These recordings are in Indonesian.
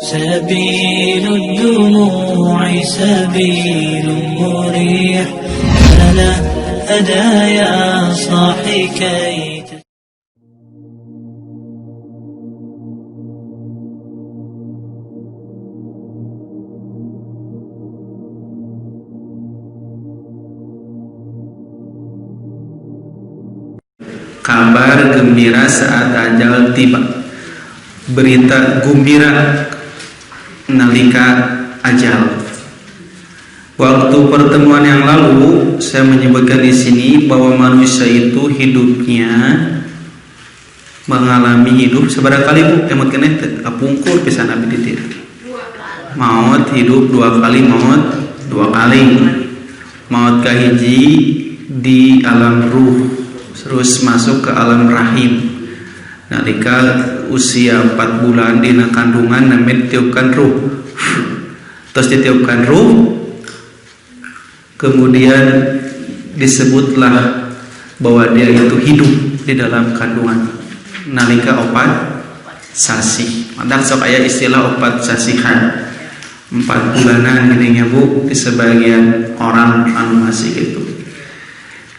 سبيل الدموع سبيل مريح فلا أدى يا صاحي كي Kabar gembira saat ajal tiba. Berita gembira nalika ajal. Waktu pertemuan yang lalu saya menyebutkan di sini bahwa manusia itu hidupnya mengalami hidup seberapa kali bu? Emot kene apungkur pisan abdi dieu. Maut hidup dua kali, maut dua kali. Maut kahiji di alam ruh, terus masuk ke alam rahim. Nalika usia 4 bulan dina kandungan namanya ditiupkan ruh. Terus ditiupkan ruh, kemudian disebutlah bahwa dia itu hidup di dalam kandungan. Nalika opat sasi. Madak sok aya istilah opat sasihan. 4 bulanan gini bu di sebagian orang anu masih gitu.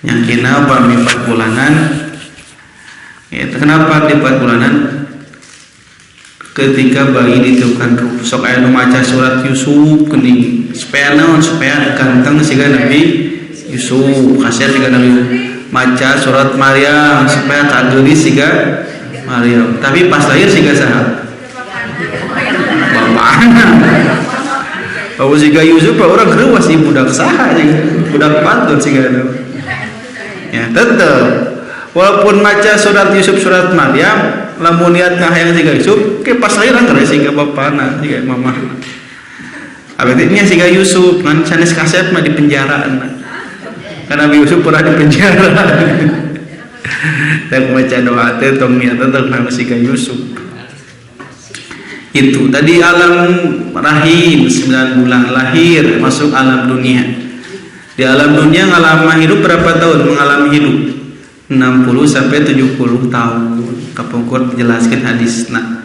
Yang kena pami 4 bulanan. Ya, kenapa di 4 bulanan? Ketika bayi ditiupkan ruh, sok aya nu maca surat Yusuf geuning supaya naon, supaya ganteng siga Nabi Yusuf, kasihan siga Nabi maca surat Maryam supaya kageulis siga Maryam. Tapi pas lahir siga saha? Bapana. Bahwa siga Yusuf orang reuas si budak saha jeung budak patut siga Nabi. Ya, tetep walaupun maca surat Yusuf surat Maryam lamun niat ngahayang siga Yusuf ke pas lahir anggar siga bapana siga mamah. Abadinya siga Yusuf kan sanes kasep mah di penjara karena Yusuf pernah di penjara. Tak maca doa teh tong niat tentang siga Yusuf. Itu tadi alam rahim 9 bulan lahir masuk alam dunia. Di alam dunia ngalami hidup berapa tahun? Mengalami hidup 60 sampai 70 tahun. Kapungkur jelaskan hadis. Nah,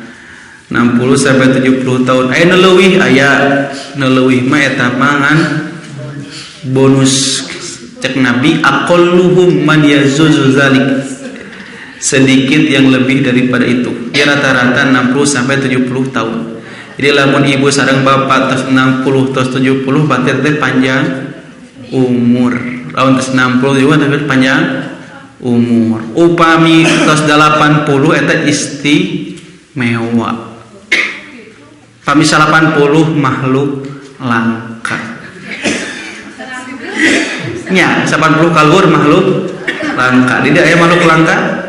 60 sampai 70 tahun. Aya neleuwih aya neleuwih mah eta mangan bonus cek Nabi aqalluhum man yazuzu zalik. Sedikit yang lebih daripada itu. Dia rata-rata 60 sampai 70 tahun. Jadi lamun ibu sareng bapak terus 60 terus 70 berarti teh panjang umur. Lawan terus 60 juga tapi panjang umur. Upami terus 80 eta istimewa. Pami 80 makhluk langka. Nya 80 kalur makhluk langka. Tidak aya makhluk langka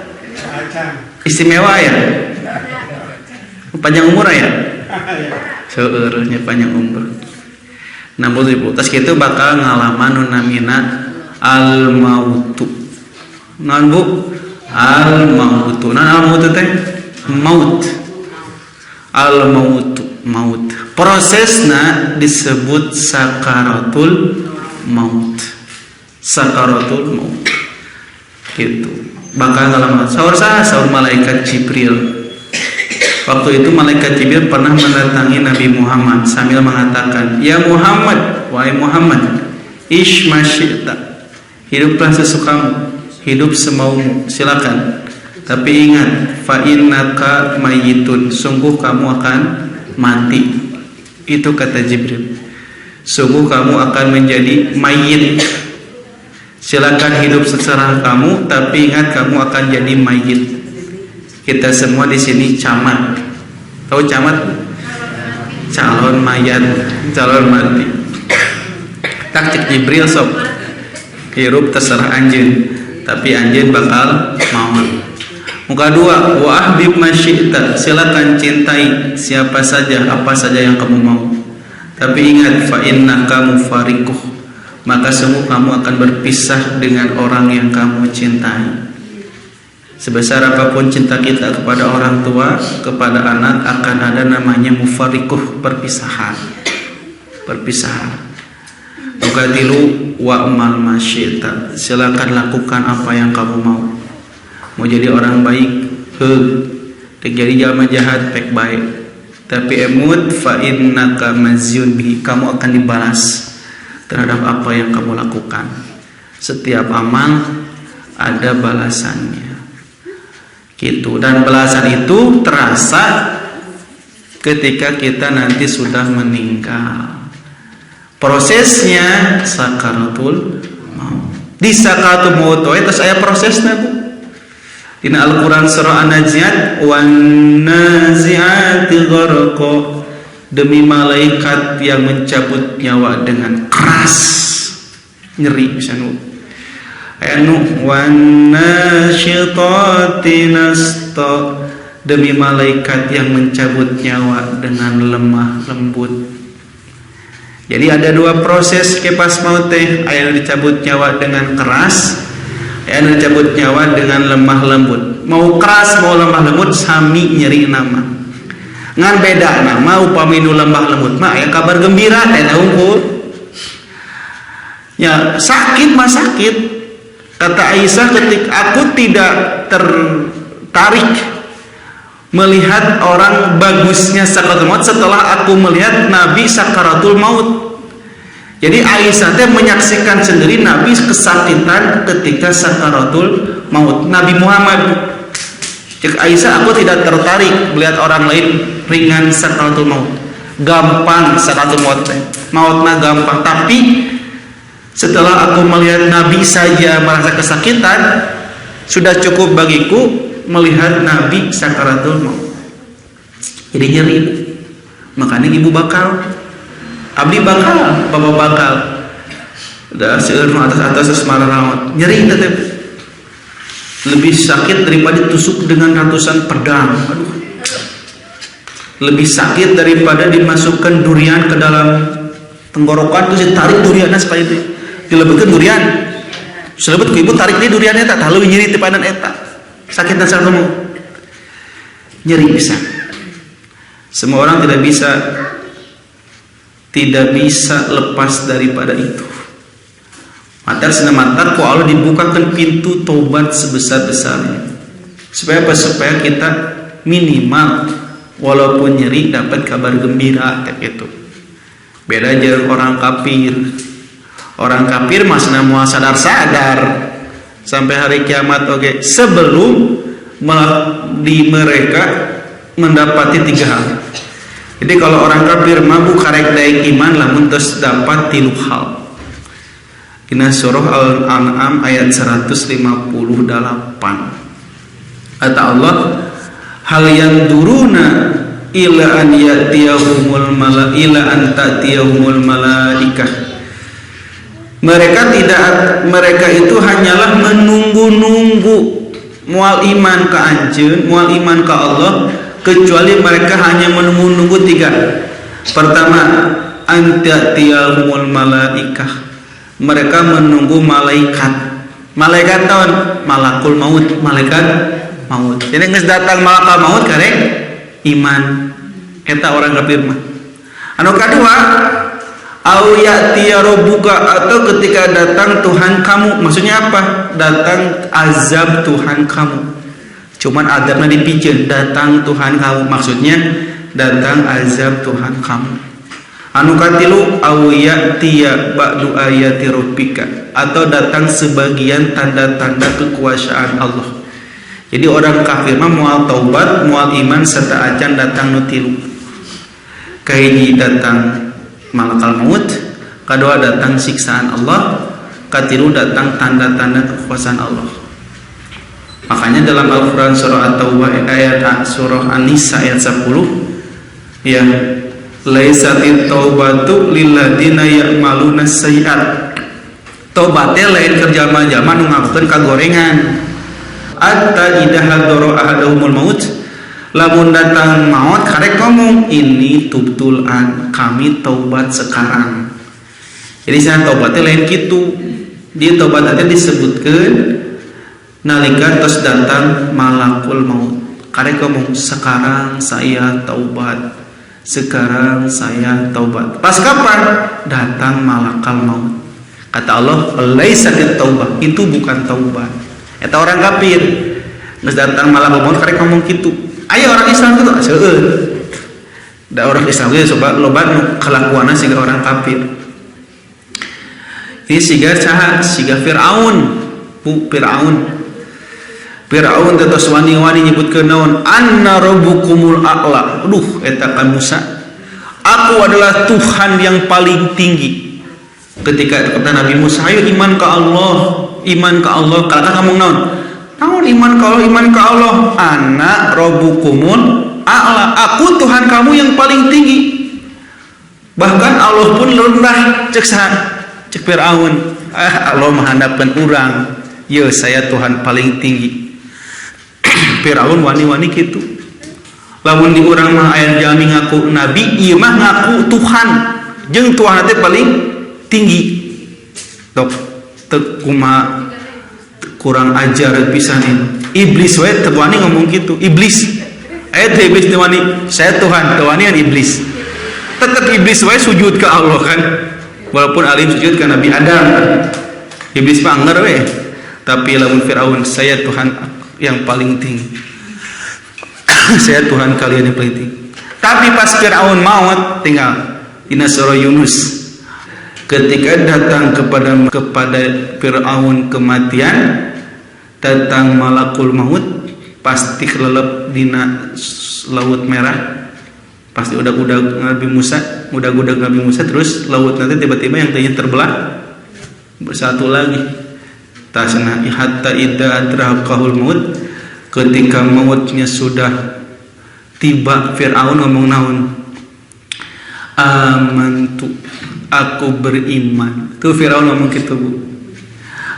istimewa ya. Panjang umur ya. Seueurnya panjang umur. 60 tas kitu bakal ngalaman nu namina al mautu. Naon bu? Al mautu. Naon al mautu teh? Maut. Al mautu, maut. Prosesna disebut sakaratul maut. Sakaratul maut. Gitu. Bakal ngalaman saur saha? Saur malaikat Jibril. Waktu itu malaikat Jibril pernah mendatangi Nabi Muhammad sambil mengatakan, "Ya Muhammad, wahai Muhammad, ish ma syi'ta." Hiduplah sesukamu, hidup semaumu, silakan. Tapi ingat, fa innaka mayyitun, sungguh kamu akan mati. Itu kata Jibril. Sungguh kamu akan menjadi mayyit. Silakan hidup seserah kamu, tapi ingat kamu akan jadi mayyit. Kita semua di sini camat. Tahu camat? Calon mayat, calon mati. Tak cek Jibril sok. Hirup terserah anjeun, tapi anjeun bakal maut. Muka 2, wa ahbib masyi'ta, silakan cintai siapa saja, apa saja yang kamu mau. Tapi ingat, fa innaka mufariquh, maka semua kamu akan berpisah dengan orang yang kamu cintai. Sebesar apapun cinta kita kepada orang tua, kepada anak, akan ada namanya mufariquh, perpisahan. Perpisahan. Uqatilu wa'mal masyi'ta, silakan lakukan apa yang kamu mau. Mau jadi orang baik, jadi jalma jahat pek baik. tapi emut fa innaka mazyun bihi, kamu akan dibalas terhadap apa yang kamu lakukan. Setiap amal ada balasannya gitu, dan balasan itu terasa ketika kita nanti sudah meninggal. Prosesnya sakaratul maut. Di sakaratul maut itu saya prosesnya Bu. Dina Al-Quran surah An-Nazi'at, wan nazi'ati gharqa, demi malaikat yang mencabut nyawa dengan keras, nyeri bisa nu. Anu wan nasyitati nasta, demi malaikat yang mencabut nyawa dengan lemah lembut. Jadi ada dua proses kepas maut teh, aya dicabut nyawa dengan keras, aya dicabut nyawa dengan lemah lembut. Mau keras mau lemah lembut sami nyeri nama. Ngan beda nama upami nu lemah lembut mah aya kabar gembira teh unggul. Ya sakit mah sakit. Kata Aisyah, ketika aku tidak tertarik melihat orang bagusnya sakaratul maut setelah aku melihat Nabi sakaratul maut. Jadi Aisyah teh menyaksikan sendiri Nabi kesakitan ketika sakaratul maut. Nabi Muhammad, cek Aisyah, aku tidak tertarik melihat orang lain ringan sakaratul maut. Gampang sakaratul maut teh. Mautna gampang, tapi setelah aku melihat Nabi saja merasa kesakitan, sudah cukup bagiku melihat Nabi sakaratul maut. Jadi nyeri. Makanya ibu bakal, abdi bakal, bapak bakal, udah seueur atas semararawat nyeri tetep. Lebih sakit daripada ditusuk dengan ratusan pedang. Aduh. Lebih sakit daripada dimasukkan durian ke dalam tenggorokan terus ditarik duriannya supaya dilebetkeun durian. Selebet ku ibu tarik deui duriannya tak tahu nyeri ti padan eta. Sakit dan sakit nyeri bisa. Semua orang tidak bisa lepas daripada itu. Matar sinamatar ku Allah dibukakan pintu taubat sebesar-besarnya. Supaya apa? Supaya kita minimal walaupun nyeri dapat kabar gembira kayak gitu. Beda aja orang kafir. Orang kafir masih mau sadar-sadar sampai hari kiamat sebelum mereka mendapati 3 hal. Jadi kalau orang kafir mabuk karek daek iman lamun terus dapat 3 hal. Dina surah Al-An'am ayat 158. Kata Allah, hal yang duruna ila an ya'tiyahumul malaila an ta'tiyahumul malaikah. Mereka itu hanyalah menunggu-nunggu mual iman ke anjeun, mual iman ke Allah, kecuali mereka hanya menunggu-nunggu 3. Pertama, antiyahumul malaikah. Mereka menunggu malaikat. Malaikat tahun malakul maut, malaikat maut. Jadi geus datang malakul maut karek iman. Eta orang kafir mah. Anu kadua, au ya'tiya rabbuka, atau ketika datang Tuhan kamu. Maksudnya apa? Datang azab Tuhan kamu. Cuman azabnya dipicen, datang Tuhan kamu. Maksudnya datang azab Tuhan kamu. Anu katilu au ya'tiya ba'du ayati rabbika, atau datang sebagian tanda-tanda kekuasaan Allah. Jadi orang kafir mah moal taubat, moal iman serta acan datang nu tilu. Kahiji datang malakal maut, kedua datang siksaan Allah, ketiga datang tanda-tanda kekuasaan Allah. Makanya dalam Al-Quran surah At-Taubah ayat surah An-Nisa ayat 10, ya, laisatit taubatu lilladina ya'maluna sayyi'at. Taubatnya lain kerja mah-jama nu ngakeun kagorengan. Atta idza hadara ahaduhumul maut, lamun datang maut karek ngomong ini tubtul an, kami taubat sekarang. Jadi saya taubatnya lain gitu. Dia taubatnya disebutkan nalika tos datang malakul maut. Karek ngomong sekarang saya taubat. Sekarang saya taubat. Pas kapan? Datang malakal maut. Kata Allah, laisat taubah, itu bukan taubat. Eta orang kafir. Geus datang malakul maut karek ngomong gitu. Ayo orang Islam itu seueur. Da orang Islam ge coba loba nu kalakuanna siga orang kafir. Ini siga saha? Siga Firaun. Firaun tetos wani-wani nyebutkeun naon? Anna rabbukumul a'la. Aduh eta ka Musa. Aku adalah Tuhan yang paling tinggi. Ketika kata Nabi Musa, ayo iman ke Allah. Kata kamu naon? Naon iman ke Allah? Ana rabbukumul a'la. Aku Tuhan kamu yang paling tinggi. Bahkan Allah pun rendah cek Firaun. Allah menghandapkan urang. Ya saya Tuhan paling tinggi. Firaun wani-wani gitu. Lamun di urang mah aya jalmi ngaku nabi, ieu mah ngaku Tuhan. Jeung Tuhan teh paling tinggi. Tok teu kumaha kurang ajar pisan ini. Iblis we teu wani ngomong gitu. Iblis. Aya teh iblis teu wani, saya Tuhan, teu wani iblis. Tetep iblis we sujud ke Allah kan. Walaupun alim sujud ke Nabi Adam. Iblis mah anger we. Tapi lamun Firaun, saya Tuhan yang paling tinggi. Saya Tuhan kalian yang paling tinggi. Tapi pas Firaun maut tinggal dina surah Yunus. Ketika datang kepada Firaun kematian, datang malakul maut, pasti kelelep dina laut merah. Pasti udah Nabi Musa, terus laut nanti tiba-tiba yang tadinya terbelah bersatu lagi. Tasna hatta idza adraqahul maut, ketika mautnya sudah tiba, Firaun ngomong naon? Amantu, aku beriman. Tuh Firaun ngomong gitu, Bu.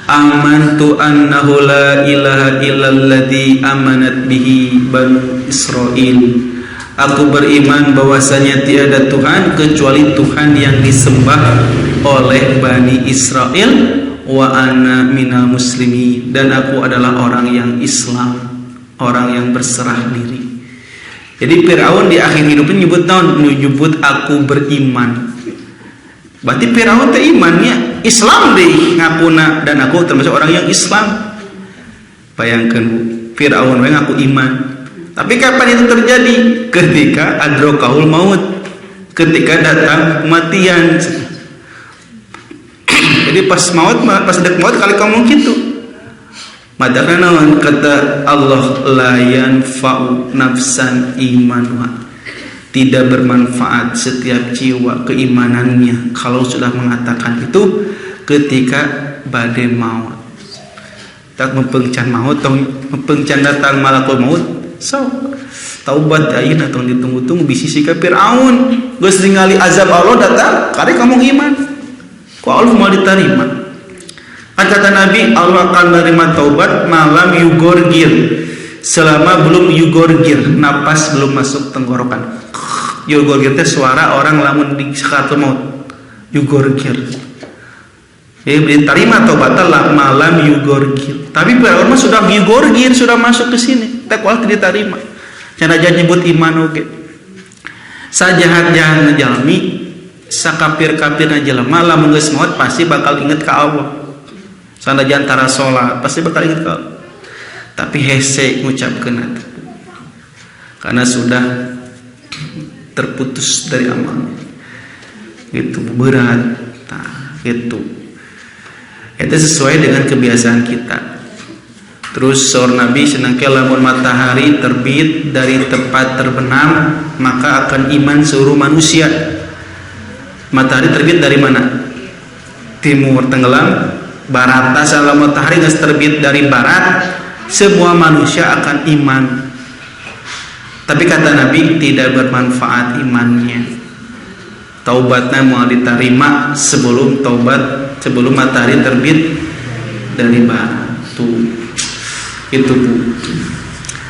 Amantu annahu la ilaha illalladzi amanat bihi banu Israil. Aku beriman bahwasanya tiada Tuhan kecuali Tuhan yang disembah oleh Bani Israel. Wa ana minal muslimin, dan aku adalah orang yang Islam, orang yang berserah diri. Jadi Firaun di akhir hidupnya nyebut aku beriman. Berarti Firaun teh imannya Islam deh ngakuna, dan aku termasuk orang yang Islam. Bayangkan Firaun we ngaku iman. Tapi kapan itu terjadi? Ketika adrokahul maut, ketika datang kematian. Jadi pas dek maut kali kamu gitu. Madana naon kata Allah, la yanfa'u nafsan imanuha. Tidak bermanfaat setiap jiwa keimanannya kalau sudah mengatakan itu ketika badai maut. Tak mempengcan maut, mempengcan datang malakul maut. So, taubat ayeuna tong ditunggu-tunggu bisi si Firaun. Geus ningali azab Allah datang, kare kamu iman. Kok Allah mau diterima? Kata Nabi, Allah akan menerima taubat malam yugorgir, selama belum yugorgir, napas belum masuk tenggorokan. Yugorgir itu suara orang lamun di sakaratul maut. Yugorgir. Diterima taubatnya malam yugorgir. Tapi Firaun sudah yugorgir, sudah masuk ke sini. Tak kuat diterima. Jangan aja nyebut iman oke. Sajahat-jahat ngejalmi. Sakapir-kapirna jelema lamun geus maut pasti bakal inget ka Allah. Sanajan tara salat pasti bakal inget ka Allah. Tapi hese ngucapkeun eta. Karena sudah terputus dari amal. Itu berat. Nah, itu. Itu sesuai dengan kebiasaan kita. Terus saur Nabi senangke lamun matahari terbit dari tempat terbenam, maka akan iman seluruh manusia. Matahari terbit dari mana? Timur tenggelam, barat. Asal matahari geus terbit dari barat, semua manusia akan iman. Tapi kata Nabi tidak bermanfaat imannya. Taubatnya mau diterima sebelum matahari terbit dari barat. Tuh. Itu Bu.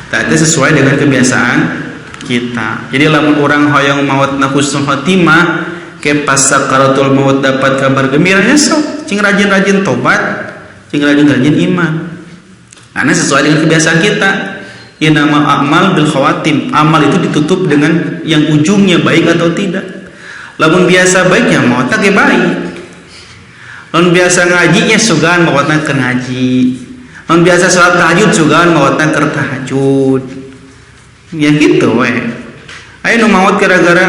Tadi sesuai dengan kebiasaan kita. Jadi lamun orang hoyong maut husnul khotimah, ke pas sakaratul maut dapat kabar gembiranya, cing rajin-rajin tobat, cing rajin-rajin iman. Karena sesuai dengan kebiasaan kita. Inama amal bil khawatim. Amal itu ditutup dengan yang ujungnya baik atau tidak. Lamun biasa baiknya mautna ge baik. Lamun biasa ngajinya sugan mautna keur ngaji. Lamun biasa salat tahajud sugan mautna keur tahajud. Ya gitu we. Aya nu maot gara-gara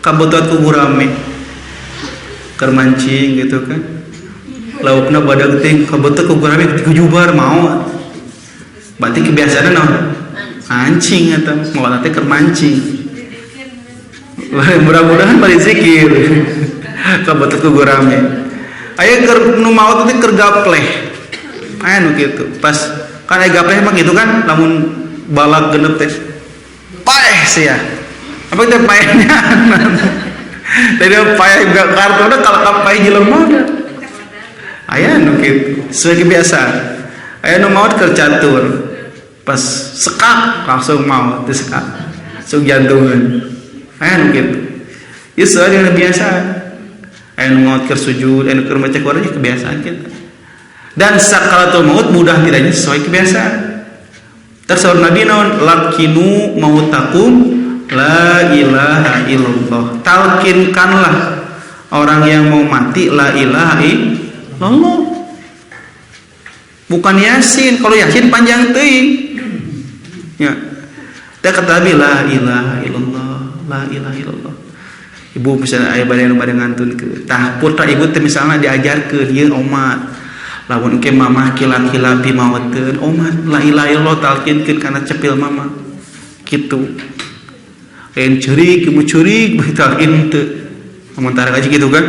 kabutuhan ku gurame keur mancing gitu kan. Laukna badag teh kabutuh ku gurame kujubar maot. Berarti kebiasaan naon? Mancing eta maot teh keur mancing. Mudah-mudahan bari zikir. Kabutuh ku gurame. Aya keur nu maot teh keur gapleh. Aya nu kitu. Pas kan aya gapleh mah gitu kan lamun balak genep teh paeh sia. Apa teh paehnya? Tadi paeh gak kartona kalau paeh jelema da. Aya nu kitu. Sesuai kebiasaan. Aya nu maot keur catur. Pas sekak langsung maot teh sekak. Langsung jantungan. Aya nu kitu. Ieu sesuai dengan kebiasaan. Aya nu maot keur sujud, aya nu keur maca Qur'an kebiasaan kita. Dan sakaratul maut mudah tidaknya sesuai kebiasaan. Terus Nabi naon lakinu mautakum la ilaha illallah. Talkinkanlah orang yang mau mati la ilaha illallah. Bukan Yasin. Kalau Yasin panjang teuing. Ya. Da kata Nabi la ilaha illallah, la ilaha illallah. Ibu misalnya aya bade ngantunkeun. Tah putra ibu teh misalnya diajarkeun ieu omat. Lamun ke mamah kila-kila pi maweteun omat la ilaha illallah talkinkeun kana cepil mama. Kitu. Lain ceurik ibu ceurik bae talkin teu. Amun tara kaji kitu kan.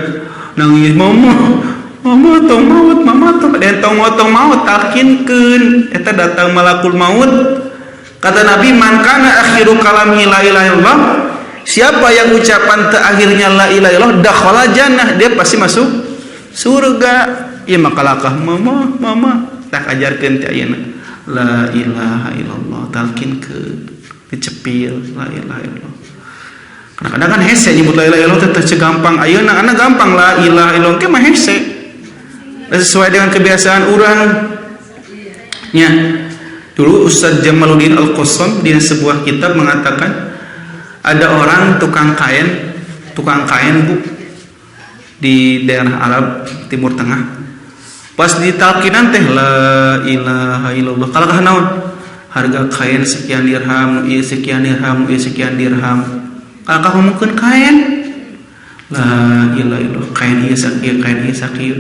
Nangis mama tong maut talkinkeun eta datang malakul maut. Kata Nabi man kana akhiru kalami la ilaha illallah. Siapa yang ucapan terakhirnya la ilaha illallah dakhala jannah, dia pasti masuk surga. Ya makalakah mama tak ajarkeun teh ayeuna la ilaha illallah talkinkeun dicepil la ilaha illallah. Kadang-kadang kan hese nyebut la ilaha illallah teh gampang ayeuna ana gampang la ilaha illallah ke mah hese. Sesuai dengan kebiasaan urang. Nya dulu Ustaz Jamaluddin Al-Qassam di sebuah kitab mengatakan ada orang tukang kain Bu di daerah Arab Timur Tengah. Pas ditalkinan teh la ilaha illallah kalakah naon? Harga kain sekian dirham, ieu sekian dirham, ieu sekian dirham. Kalakah ngomongkeun kain? La ilaha illallah kain ieu sakieu, kain ieu sakieu.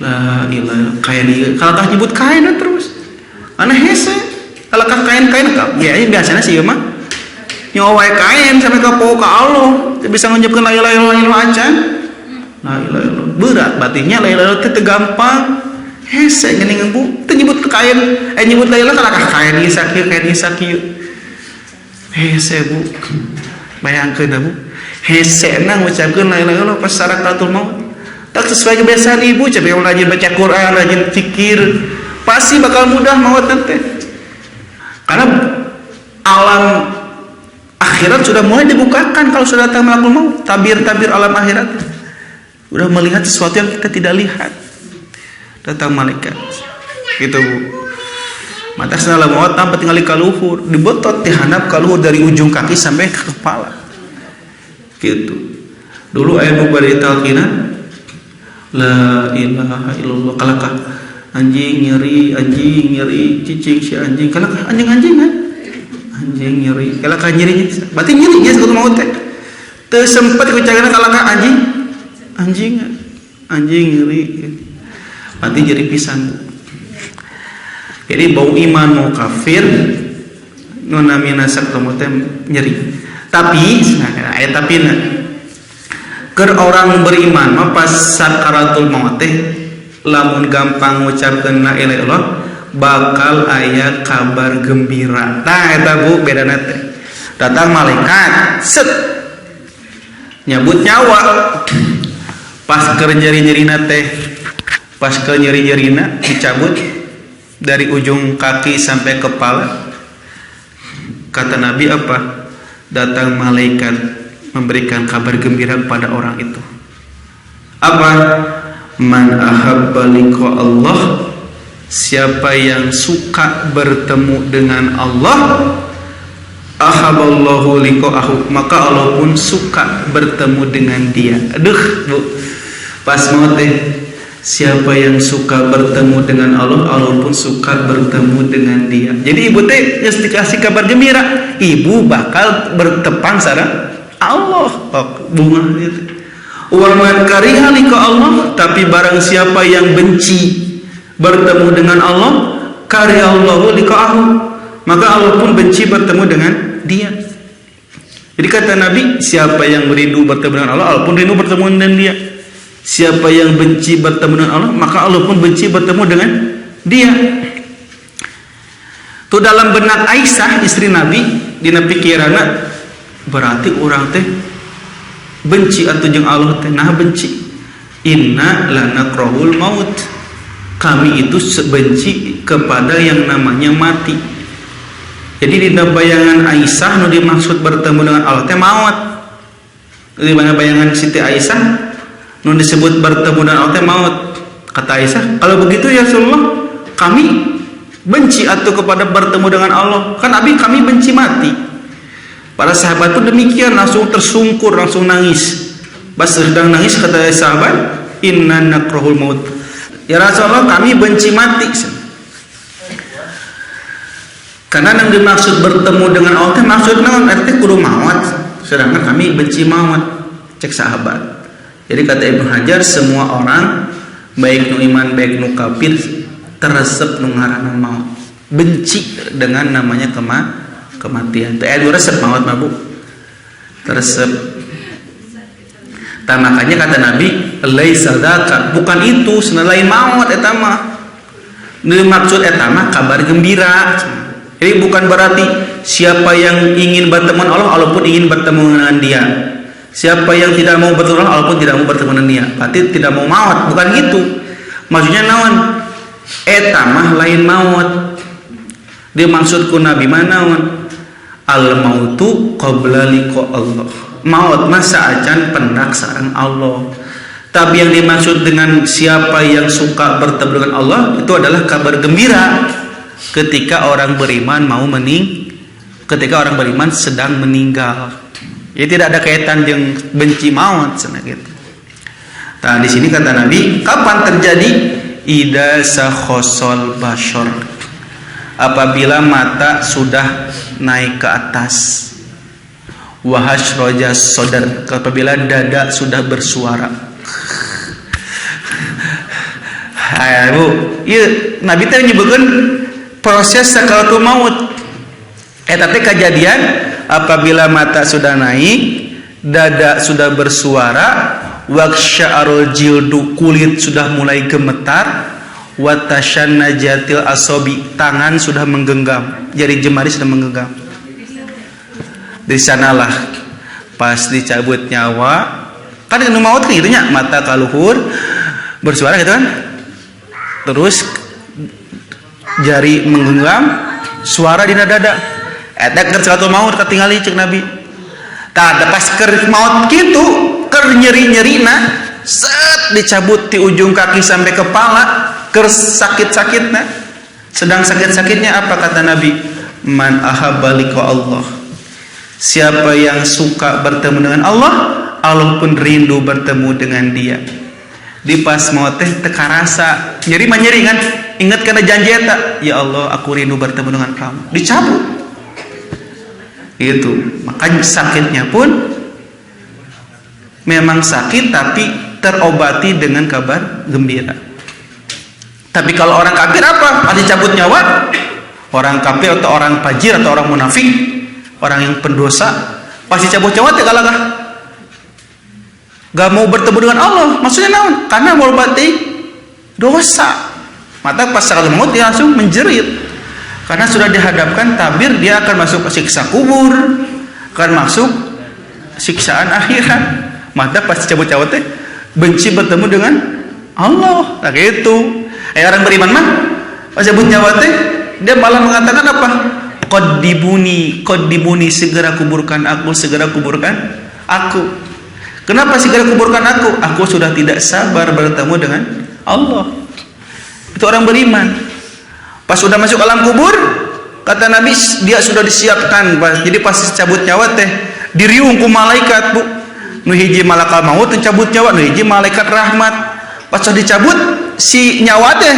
La ilaha kain ieu. Kalakah nyebut kain terus. Ana hese. Kalakah kain-kain ka? Ya biasana sih mah nyawa kain sampai ka po ka Allah. Teu bisa ngucapkeun la ilaha illallah acan. La ilaha illallah berat batinnya la ilaha illallah teh gampang hese geuning Bu teu nyebut kain nyebut la ilaha kalakah kain ieu sakieu hese Bu bayangkeun da Bu hesena ngucapkeun la ilaha illallah pas sakaratul maut tak sesuai kebiasaan ibu coba yang rajin baca Quran rajin zikir pasti bakal mudah maut teh karena alam akhirat sudah mulai dibukakan kalau sudah datang malakul maut tabir-tabir alam akhirat udah melihat sesuatu yang kita tidak lihat datang malaikat gitu Bu mata senala maut tanpa tinggal kaluhur dibotot dihanap kaluhur dari ujung kaki sampai ke kepala gitu dulu aya nu bari talkinan la ilaha illallah kalakah anjing nyeri cicing si anjing kalakah anjing nyeri kalakah nyerinya berarti nyerinya satu maut teh teu sempet kucagana kalakah anjing nyeri berarti jadi pisan. Jadi bau iman mau kafir nunamina sakramut nyeri tapi ayat tapi keur orang beriman mah pas sakaratul maut teh lamun gampang ngucapkeun la ilaha illallah bakal aya kabar gembira. Nah eta Bu bedana teh datang malaikat set nyabut nyawa pas keur nyeri-nyerina teh pas keur nyeri-nyerina dicabut dari ujung kaki sampai kepala kata Nabi apa datang malaikat memberikan kabar gembira kepada orang itu apa man ahabba liqa Allah siapa yang suka bertemu dengan Allah ahaballahu liqa'ahu maka Allah pun suka bertemu dengan dia. Aduh Bu pas mau teh Siapa yang suka bertemu dengan Allah, Allah pun suka bertemu dengan dia. Jadi ibu teh geus dikasih kabar gembira, ibu bakal bertepang sareng Allah. Bunga gitu. Wa man kariha liqa Allah, tapi barang siapa yang benci bertemu dengan Allah, karihallahu liqa'ahu, maka Allah pun benci bertemu dengan dia. Jadi kata Nabi, siapa yang rindu bertemu dengan Allah, Allah pun rindu bertemu dengan dia. Siapa yang benci bertemu dengan Allah, maka Allah pun benci bertemu dengan dia. Itu dalam benak Aisyah istri Nabi, dina pikirana berarti orang teh benci atau jeung Allah teh nah benci. Inna lanakrahul maut. Kami itu benci kepada yang namanya mati. Jadi di bayangan Aisyah nu dimaksud bertemu dengan Allah teh maut. Di mana bayangan Siti Aisyah nu disebut bertemu dengan Allah teh maut. Kata Aisyah, kalau begitu ya Rasulullah, kami benci atau kepada bertemu dengan Allah. Kan Nabi kami benci mati. Para sahabat itu demikian, langsung tersungkur, langsung nangis. Pas sedang nangis kata sahabat, inna nakrahul maut. Ya Rasulullah, kami benci mati. Karena yang dimaksud bertemu dengan Allah maksudnya arti kudu maut. Sedangkan kami benci maut. Cek sahabat. Jadi kata Ibnu Hajar, semua orang baik nu iman baik nu kafir teresep nu ngaranna maut. Benci dengan namanya kematian. Teh aya resep maut mah Bu. Teresep. Tah makanya kata Nabi, laisa dzaka, bukan itu, selain maut eta mah. Dimaksud eta mah kabar gembira. Jadi bukan berarti siapa yang ingin bertemu dengan Allah, Allah pun ingin bertemu dengan dia. Siapa yang tidak mau bertemu dengan Allah pun tidak mau bertemu dengan dia. Berarti tidak mau maut, bukan gitu. Maksudnya naon? Eta mah lain maut. Dimaksudku Nabi mah naon? Al mautu qabla liqa Allah. Maut masa acan pendak sareng Allah. Tapi yang dimaksud dengan siapa yang suka bertemu dengan Allah itu adalah kabar gembira ketika orang beriman ketika orang beriman sedang meninggal. Jadi tidak ada kaitan dengan benci maut sana gitu. Nah, di sini kata Nabi, kapan terjadi? Idza sakhosol basyar. Apabila mata sudah naik ke atas. Wahash rojas sodar, apabila dada sudah bersuara. Hai Bu, ieu Nabi teh nyebutkeun proses sakaratul maut. Eta teh kejadian apabila mata sudah naik, dada sudah bersuara, waqsya'arul jildu, kulit sudah mulai gemetar, watashanna jatil asobi, tangan sudah menggenggam, jari jemari sudah menggenggam. Di sanalah pas dicabut nyawa, kan nu maut kitu nya, mata kaluhur bersuara gitu kan. Terus jari menggenggam, suara dina dada. Eta keur sakaratul maut katingali cek Nabi. Tah ada pas keur maut kitu, keur nyeri-nyerina, set dicabut di ujung kaki sampai kepala, keur sakit-sakitna. Sedang sakit-sakitnya apa kata Nabi? Man ahabba liqa Allah. Siapa yang suka bertemu dengan Allah, Allah pun rindu bertemu dengan dia. Di pas maut teh teka rasa nyeri mah nyeri kan, ingat kana janji eta, ya Allah aku rindu bertemu dengan kamu, dicabut itu. Makanya sakitnya pun memang sakit tapi terobati dengan kabar gembira. Tapi kalau orang kafir apa? Pas dicabut nyawa, orang kafir atau orang fajir atau orang munafik, orang yang pendosa, pas dicabut nyawa teh galagah gak mau bertemu dengan Allah. Maksudnya naon? Karena mau berarti dosa. Maka pas sakaratul maut dia langsung menjerit. Karena sudah dihadapkan tabir dia akan masuk ke siksa kubur, akan masuk siksaan akhirat. Maka pas dicabut nyawa teh benci bertemu dengan Allah. Nah gitu. Orang beriman mah pas dicabut nyawa teh dia malah mengatakan apa? Qaddibuni, segera kuburkan aku, segera kuburkan aku. Kenapa segera kuburkan aku? Aku sudah tidak sabar bertemu dengan Allah. Itu orang beriman. Pas sudah masuk alam kubur, kata Nabi dia sudah disiapkan. Jadi pas cabut nyawa teh diriung ku malaikat Bu. Nu hiji malaikat maut cabut nyawa, nu hiji malaikat rahmat. pas dicabut si nyawa teh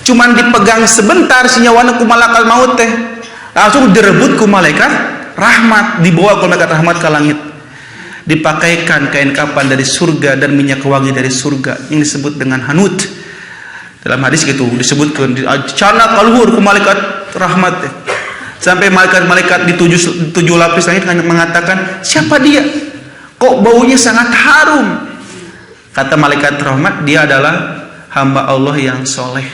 cuman dipegang sebentar, si nyawana ku malakal maut teh langsung direbut ku malaikat rahmat, dibawa ku malaikat rahmat ke langit, dipakaikan kain kapan dari surga dan minyak wangi dari surga yang disebut dengan hanut. Dalam hadis gitu disebutkan cana kaluhur ku malaikat rahmat teh. Sampai malaikat-malaikat di tujuh lapis langit mengatakan, siapa dia? Kok baunya sangat harum? Kata malaikat rahmat, dia adalah hamba Allah yang soleh.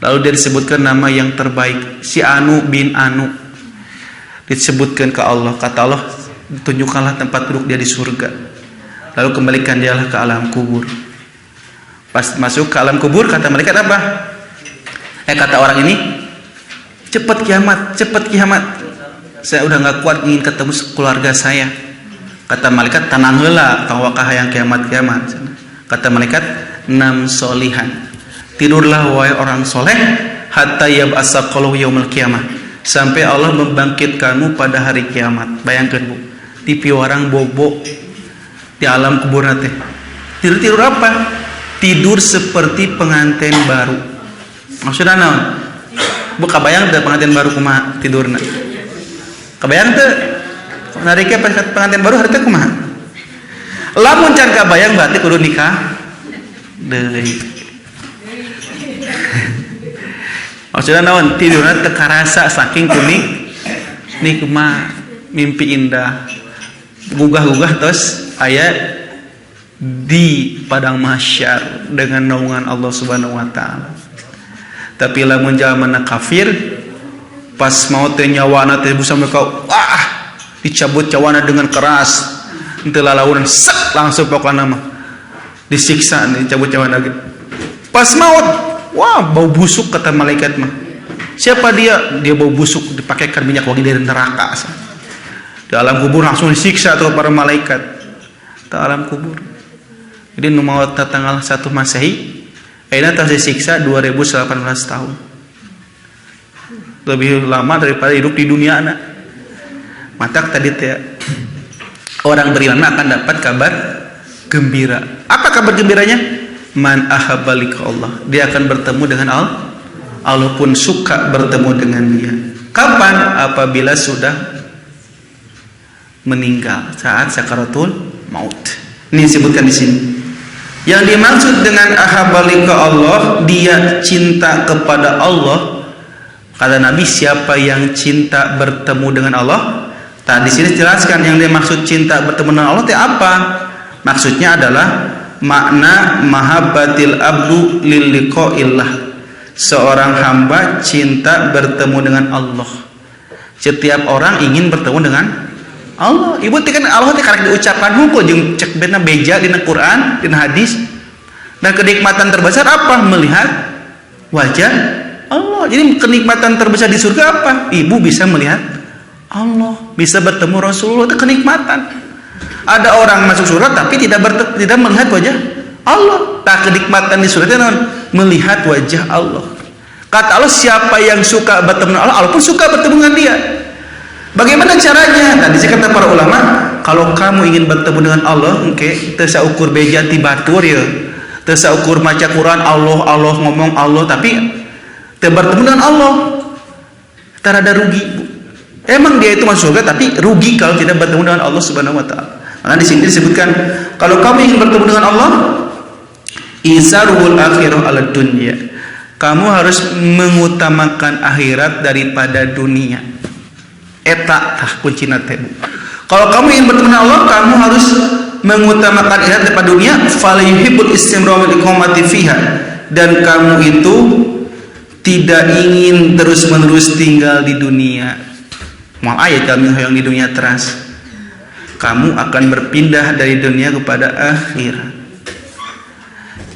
Lalu dia disebutkan nama yang terbaik, si Anu bin Anu. Disebutkan ke Allah, kata Allah, tunjukkanlah tempat duduk dia di surga. Lalu kembalikan dialah ke alam kubur. Pas masuk ke alam kubur, kata malaikat apa? Kata orang ini, cepat kiamat, cepat kiamat. Saya udah nggak kuat ingin ketemu keluarga saya. Kata malaikat, tenang heula, tawakah yang kiamat-kiamat. Kata malaikat, nam solihan. Tidurlah wahai orang soleh, hatta yab'asa qalahu yaumil qiyamah. Sampai Allah membangkitkanmu pada hari kiamat. Bayangkan Bu, di piwarang bobo di alam kubur nanti. Tidur apa? Tidur seperti pengantin baru. Maksudnya naon? Bu kabayang teh pengantin baru kumaha tidurna? Kabayang teh nariknya pengantin baru harita kumaha? Lamun can kabayang berarti kudu nikah deui. Maksudnya naon? Tidurna teu karasa saking kuning nikmat, mimpi indah. Gugah-gugah terus aya di padang mahsyar dengan naungan Allah Subhanahu wa taala. Tapi lamun jamanna kafir pas mau teh nyawana teh busa mereka dicabut nyawana dengan keras henteu lalaunan sek langsung pokona mah disiksa dicabut nyawana lagi. Pas maut bau busuk kata malaikat mah. Siapa dia? Dia bau busuk dipakaikan minyak wangi dari neraka. Di alam kubur langsung disiksa tuh para malaikat. Di alam kubur. Jadi nu maut tanggal 1 Masehi ayeuna tos disiksa 2018 tahun. Lebih lama daripada hidup di dunia anak. Matak tadi teh orang beriman akan dapat kabar gembira. Apa kabar gembiranya? Man ahabba liqa Allah. Dia akan bertemu dengan Allah. Allah pun suka bertemu dengan dia. Kapan? Apabila sudah meninggal saat sakaratul maut. Ini disebutkan di sini. Yang dimaksud dengan ahabba liqa Allah, dia cinta kepada Allah. Kata Nabi, siapa yang cinta bertemu dengan Allah? Tadi di sini jelaskan yang dimaksud cinta bertemu dengan Allah itu apa? Maksudnya adalah makna mahabbatil abdu lil liqa'illah. Seorang hamba cinta bertemu dengan Allah. Setiap orang ingin bertemu dengan Allah. Ibu kan Allah teh karek diucapkan hukum jeung cek beuna beja dina Quran, dina hadis. Dan kenikmatan terbesar apa? Melihat wajah Allah. Jadi kenikmatan terbesar di surga apa? Ibu bisa melihat Allah, bisa bertemu Rasulullah, itu kenikmatan. Ada orang masuk surga tapi tidak melihat wajah Allah. Tak kenikmatan di surga itu melihat wajah Allah. Kata Allah, siapa yang suka bertemu dengan Allah, Allah pun suka bertemu dengan dia. Bagaimana caranya? Tadi kata para ulama, kalau kamu ingin bertemu dengan Allah, teu saukur beja ti batur ya. Teu saukur maca Quran Allah ngomong Allah tapi teu bertemu dengan Allah. Tarada rugi. Emang dia itu masuk surga tapi rugi kalau tidak bertemu dengan Allah Subhanahu wa taala. Maka di sini disebutkan kalau kamu ingin bertemu dengan Allah, isarul akhirah ala dunya. Kamu harus mengutamakan akhirat daripada dunia. Eta tah kuncina teh. Kalau kamu ingin bertemu dengan Allah, kamu harus mengutamakan akhirat daripada dunia. Falyuhibbul istimrar wal iqamati fiha. Dan kamu itu tidak ingin terus-menerus tinggal di dunia. Moal aya kami hoyong di dunia teras. Kamu akan berpindah dari dunia kepada akhirat.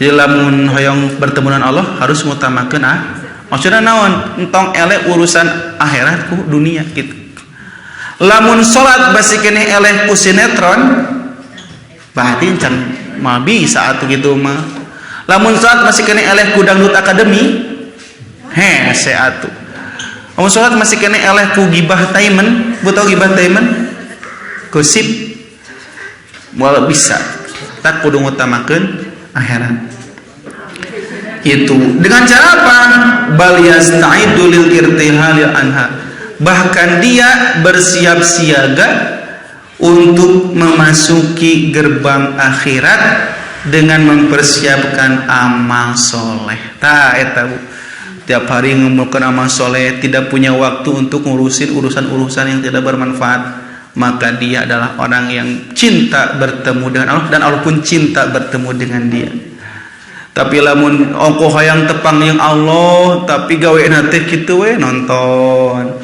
Jadi lamun hoyong bertemu dengan Allah harus mengutamakan maksudnya naon? Entong eleh urusan akhirat ku dunia gitu. Lamun salat basi keneh eleh ku sinetron berarti can mah bisa atuh gitu mah. Lamun salat masih keneh eleh ku dangdut akademi hese atuh. Lamun salat masih keneh eleh ku gibah taimen, butuh gibah taimen gosip moal bisa tak kudu ngutamakeun akhirat. Itu dengan cara apa? Bal yasta'idu lil irtihalil anha. Bahkan dia bersiap siaga untuk memasuki gerbang akhirat dengan mempersiapkan amal soleh. Eta Bu, tiap hari ngumpulkan amal soleh, tidak punya waktu untuk ngurusin urusan-urusan yang tidak bermanfaat, maka dia adalah orang yang cinta bertemu dengan Allah, dan Allah pun cinta bertemu dengan dia. Tapi lamun ongko hayang tepang yang Allah, tapi gawe nate kitu we nonton,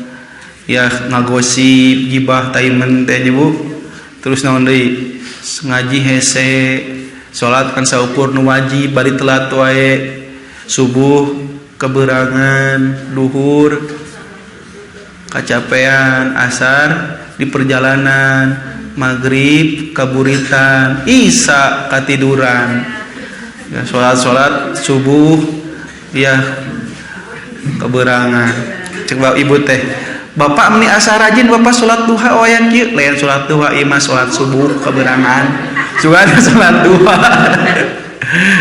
ya ngagosip, gibah, taimen teh Bu. Terus naon deui? Ngaji hese, salat kan saukur nu wajib, bari telat wae. Subuh keberangan, duhur kacapean, asar di perjalanan, maghrib kaburitan, isya katiduran. Ya, sholat subuh ya keberangan. Coba ibu teh, bapak meni asa rajin bapak sholat duha wayang kieu, lain sholat duha ieu mah sholat subuh keberangan. Juga ada sholat duha.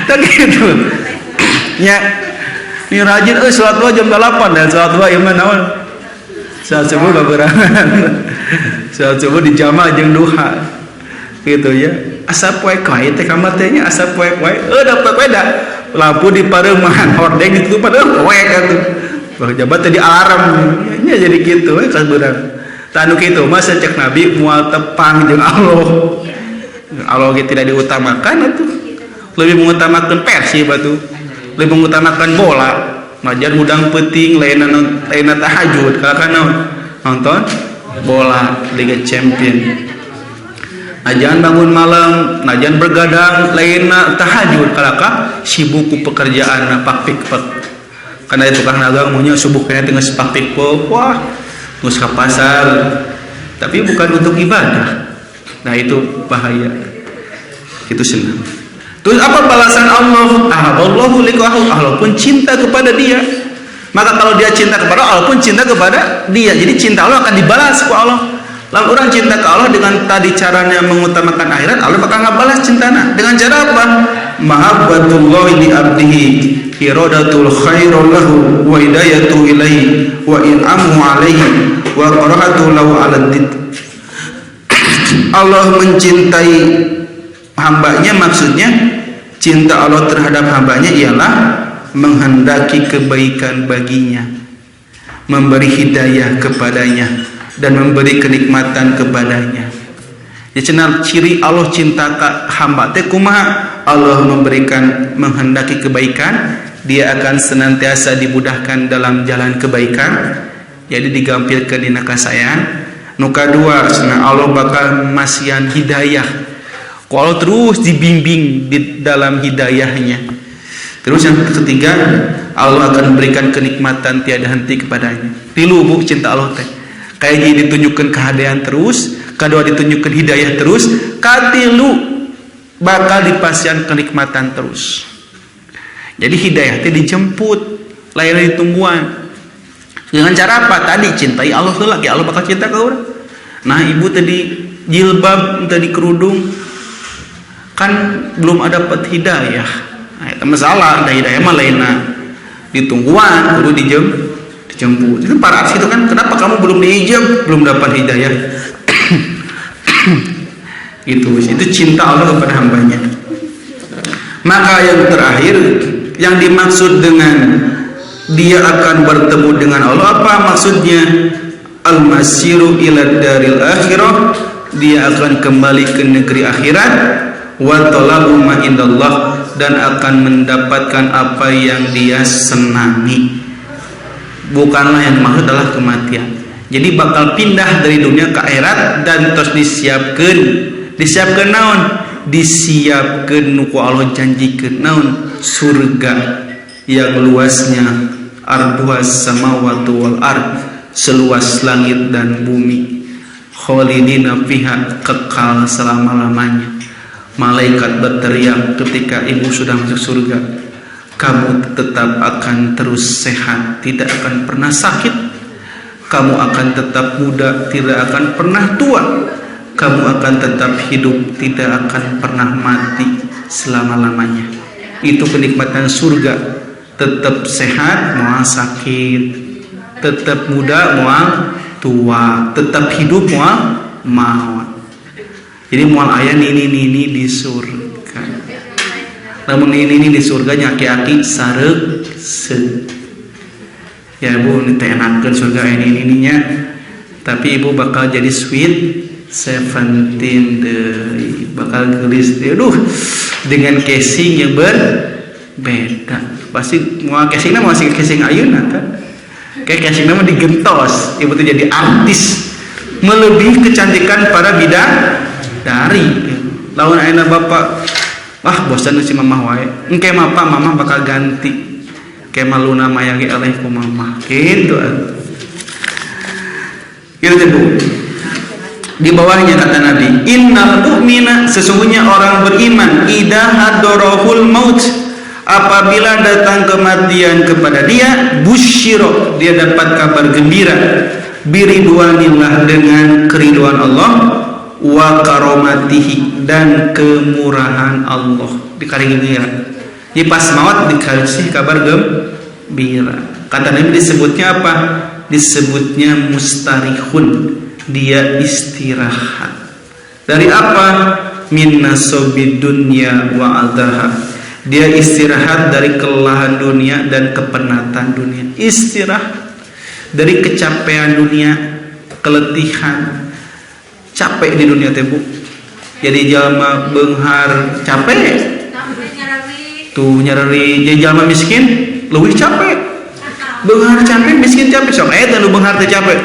Tak gitu. Ya, ni rajin sholat duha jam 8 dan sholat duha ieu mah naon? Sholat subuh keberangan. Sholat subuh dijama jeung duha. Gitu ya. Asa poek wae teh kamar teh nya asa poek wae dapat beda lampu di pareuman hordeng ditutup padahal poek atuh jabat teh di alarm nya jadi kitu we kabeurang tanu kitu mah cek Nabi moal tepang jeung Allah ge tidak diutamakan atuh lebih mengutamakan Persib atuh lebih mengutamakan bola ngajar udang peuting lainna tahajud kana nonton bola Liga Champion. Najan bangun malam, najan bergadang, lainna tahajud kalaka sibuk ku pekerjaan pakpik-pak. Karena itu tukang dagang maunya subuh kena tengah pakpik-pak, wah, geus ka pasar. Tapi bukan untuk ibadah. Nah itu bahaya. Itu senang. Terus apa balasan Allah? Allahu liqahu, Allah pun cinta kepada dia. Maka kalau dia cinta kepada Allah pun cinta kepada dia. Jadi cinta Allah akan dibalas ku Allah. Lalu orang cinta ke Allah dengan tadi caranya mengutamakan akhirat, Allah bakal ngabalas cintana dengan cara apa? Mahabbatullahi li abdihi iradatul khairul lahu wa hidayatu ilaihi wa in'amu alaihi wa qara'atu lahu 'alad dit. Allah mencintai hambanya, maksudnya cinta Allah terhadap hambanya ialah menghendaki kebaikan baginya, memberi hidayah kepadanya, dan memberi kenikmatan kepadanya. Ya cenah ciri Allah cinta ka hamba teh kumaha? Allah menghendaki kebaikan, dia akan senantiasa dimudahkan dalam jalan kebaikan. Jadi digampilkeun dina kasayang. Nu kadua, Allah bakal masihan hidayah. Kalau terus dibimbing di dalam hidayahnya. Terus yang ketiga, Allah akan memberikan kenikmatan tiada henti kepadanya. Tilu Bu cinta Allah teh. Kayak gini ditunjukkan kehadiran terus, kedua ditunjukkan hidayah terus, katilu bakal dipasihan kenikmatan terus. Jadi hidayah itu dijemput, lain ditungguan. Dengan cara apa? Tadi cintai Allah lagi, Allah bakal cinta ke orang. Nah ibu tadi jilbab, tadi kerudung, kan belum ada dapat hidayah. Nah itu masalah, ada hidayah mah lainnya ditungguan, kudu dijemput. Itu para artis itu kan, kenapa kamu belum diijab, belum dapat hidayah? Itu cinta Allah kepada hambanya. Maka yang terakhir, yang dimaksud dengan dia akan bertemu dengan Allah, apa maksudnya? Al-masiru ila daril akhirah, dia akan kembali ke negeri akhirat, wa talabu ma indallah, dan akan mendapatkan apa yang dia senangi. Bukanlah yang dimaksud adalah kematian. Jadi bakal pindah dari dunia ke akhirat dan terus disiapkan naon? Disiapkan nu Allah janjikeun naon? Surga yang luasnya arduas samawati wal ard, seluas langit dan bumi. Khalidina fiha, kekal selama-lamanya. Malaikat berteriak ketika ibu sudah masuk surga, kamu tetap akan terus sehat, tidak akan pernah sakit. Kamu akan tetap muda, tidak akan pernah tua. Kamu akan tetap hidup, tidak akan pernah mati selama-lamanya. Itu kenikmatan surga. tetap sehat moal sakit, tetap muda moal tua, tetap hidup moal maut. Jadi moal aya nini di surga. Namun nini di surga nyaki-aki sareg se. Ya Bu, ini enakeun surga nininya. Tapi ibu bakal jadi sweet 17 deui. Bakal gelis. Aduh, dengan casing yang berbeda. Pasti moal casingna masih casing ayeuna kan. Kayak casingna mah digentos. Ibu tuh jadi artis. Melebihi kecantikan para bidadari. Lawan ayeuna bapak bosan si mamah wae. Engke mama bakal ganti. Kayak maluna mayangi alih ku mamah. Gitu. Gitu Bu. Di bawahnya kata Nabi, innal mu'mina, sesungguhnya orang beriman, idza hadarahul maut, apabila datang kematian kepada dia, busyiro, dia dapat kabar gembira, biridwanillah, dengan keriduan Allah, wa karomatihi, dan kemurahan Allah, dikasih gembira. Jadi pas maut dikasih kabar gembira. Kata Nabi disebutnya apa? Disebutnya mustarihun, dia istirahat. Dari apa? Min nasobid dunya wa adaha, dia istirahat dari kelelahan dunia dan kepenatan dunia. Istirahat dari kecapean dunia, keletihan, capek di dunia teh Bu. Jadi jalma beunghar capek tuh nyari, jadi jalma miskin leuwih capek. Beunghar capek, miskin capek. Sok eta nu beunghar teh capek.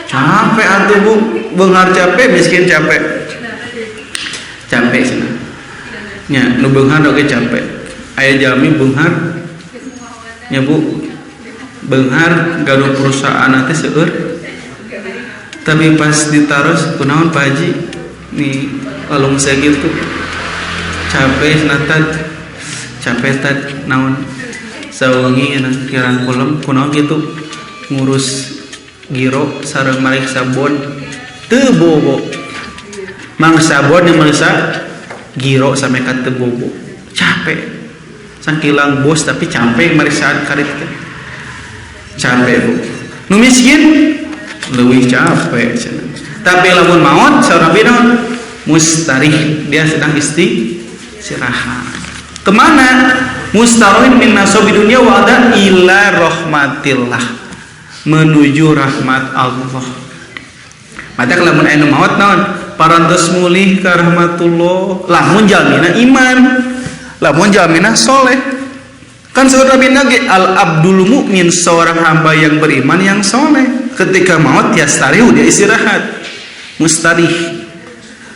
Capek atuh Bu, beunghar capek, miskin capek. Capek cenah. Nya nu beunghar oge capek. Aya jalmi beunghar nya Bu, beunghar gaduh perusahaan teh seueur. Tapi pas ditaros kunaon Pak Haji? Nih alung sakitu. Capek natat. Capek tad naon sawengi kirang kolom kunaon kitu ngurus giro sareng mariksa bon teu bobo. Mang sabon yang mariksa giro sampai ka teu bobo. Capek. Sakilang bos tapi capek mariksa karit teh. Capek Bu. Nu miskin leuwih capek cenah. Tapi lamun maut saurang naon mustarih, dia sedang istirahat. Kemana? Mustarohin min nasobi dunia wa ada ila rahmatillah, menuju rahmat Allah. Mata kalau anu maut naon parantos mulih ka rahmatullah, lamun jalmina iman, lamun jalmina soleh. Kan saudara Nabi al abdul mukmin, seorang hamba yang beriman yang soleh. Ketika maut yastarihu, dia istirahat, mustarih.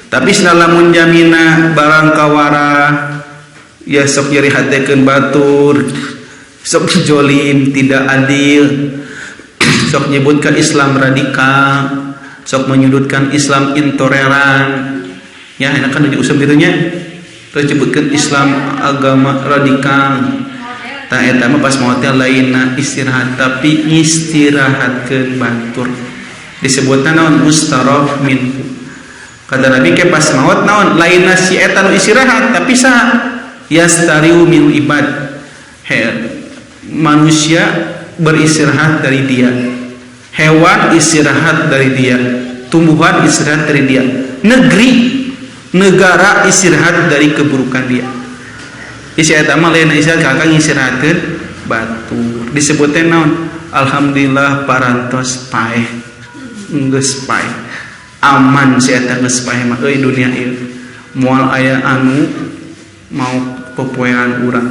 Tapi lamun jamina barang kawara, ya sok nyeri hatekeun batur, sok jolim, tidak adil, sok menyebutkan Islam radikal, sok menyudutkan Islam intoleran. Ya enakan diusum dirinya, terus sebutkan Islam agama radikal. Tah eta mah pas maut teh lainna istirahat, tapi istirahatkeun batur. Disebutna naon mustaraf min. Kata Nabi ke pas maut naon lainna si eta nu istirahat, tapi saha? Yastariu min ibad, manusia beristirahat dari dia, hewan istirahat dari dia, tumbuhan istirahat dari dia, negara istirahat dari keburukan dia. Isi etama lain istirahat kakang istirahatkeun batur. Disebutnya naon? Alhamdulillah parantos paeh, geus paeh, aman si eta geus paeh mah euy dunia ieu. Moal aya anu mau pepoean urang,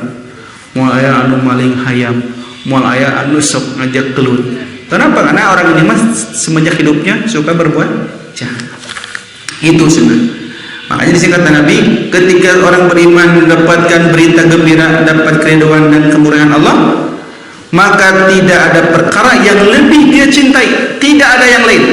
moal aya anu maling hayam, moal aya anu sok ngajak kelut. Kenapa? Karena orang ini mah semenjak hidupnya suka berbuat jahat. Itu sebenarnya. Makanya disingkat Nabi, ketika orang beriman mendapatkan berita gembira, dapat keridhaan dan kemurahan Allah, maka tidak ada perkara yang lebih dia cintai, tidak ada yang lain.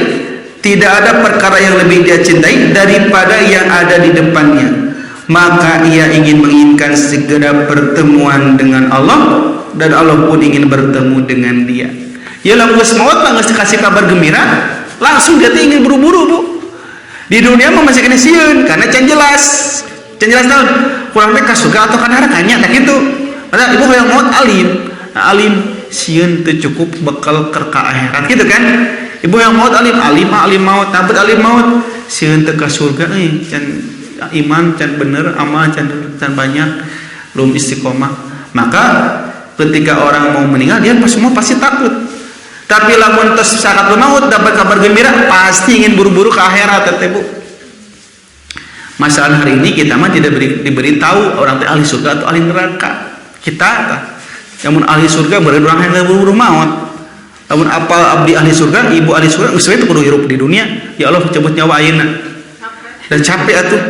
Tidak ada perkara yang lebih dia cintai daripada yang ada di depannya. Maka ia ingin menginginkan segera pertemuan dengan Allah, dan Allah pun ingin bertemu dengan dia. Ya lamun geus maut geus dikasih kabar gembira, langsung dia ingin buru-buru Bu. Di dunia mah masih kena sieun karena can jelas naon kurang teh ka surga atau ka neraka nya tah kitu. Padahal ibu hoyong maut alim, alim sieun teu cukup bekal keur ka akhirat gitu kan. Ibu yang maut alim maut tabet alim maut sieun teu ka surga can iman can bener amal can banyak belum istiqomah. Maka ketika orang mau meninggal dia semua pasti takut. Tapi lamun tos syarat maut dapat kabar gembira pasti ingin buru-buru ke akhirat teh Bu. Masalah hari ini kita mah tidak diberi tahu orang teh ahli surga atau ahli neraka. Kita namun ahli surga berdoa yang buru-buru maut. Namun apa abdi ahli surga, ibu ahli surga geus we teu kudu hirup di dunia. Ya Allah cabut nyawa ayeuna. Dan capek atuh.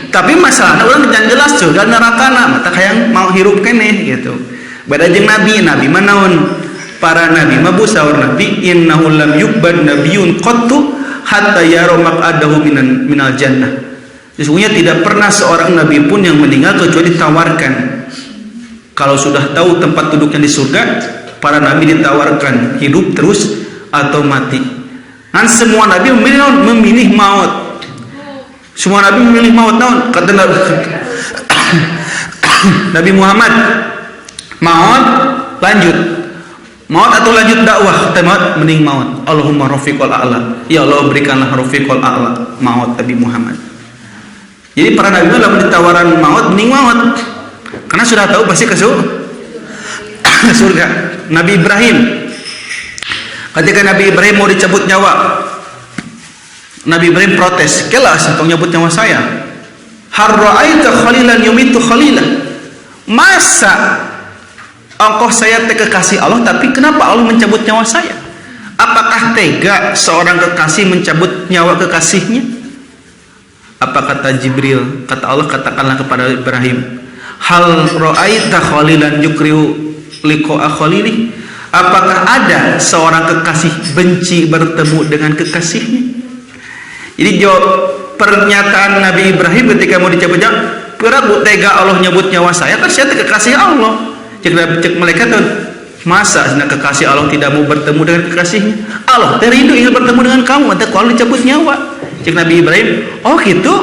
Tapi masalahnya orang jangan jelas surga nerakana, mata hayang mau hirup keneh gitu. Beda jeung nabi mah naon? Para nabi mah saur nabi innahu lam yuqbad nabiyyun qattu hatta yara maq'adahu minal jannah. Sesungguhnya tidak pernah seorang nabi pun yang meninggal kecuali ditawarkan. Kalau sudah tahu tempat duduknya di surga, para nabi ditawarkan hidup terus atau mati. Dan semua nabi memilih maut. Semua nabi memilih maut. Naon kata Nabi Muhammad, maut lanjut. Maut atau lanjut dakwah, maut mending maut. Allahumma rafiqul a'la. Ya Allah berikanlah rafiqul a'la maut Nabi Muhammad. Jadi para nabi dalam ditawaran maut mending maut. Karena sudah tahu pasti ke surga. Nabi Ibrahim, ketika Nabi Ibrahim mau dicabut nyawa, Nabi Ibrahim protes, "Kelas atau nyabut nyawa saya? Har ra'aita khalilan yumitu khalilan." Masa engkau saya kekasih Allah, tapi kenapa Allah mencabut nyawa saya? Apakah tega seorang kekasih mencabut nyawa kekasihnya? Apa kata Jibril? Kata Allah, katakanlah kepada Ibrahim, hal ra'aita khalilan yukriu liqa'a khalili? Apakah ada seorang kekasih benci bertemu dengan kekasihnya? Jadi jawab pernyataan Nabi Ibrahim ketika mau dicabut nyawa, perabu tega Allah nyebut nyawa saya, kan saya kekasih Allah. Cek malaikat, masa kekasih Allah tidak mau bertemu dengan kekasihnya? Allah rindu ingin bertemu dengan kamu, nanti kalau dicabut nyawa. Cek Nabi Ibrahim, oh gitu.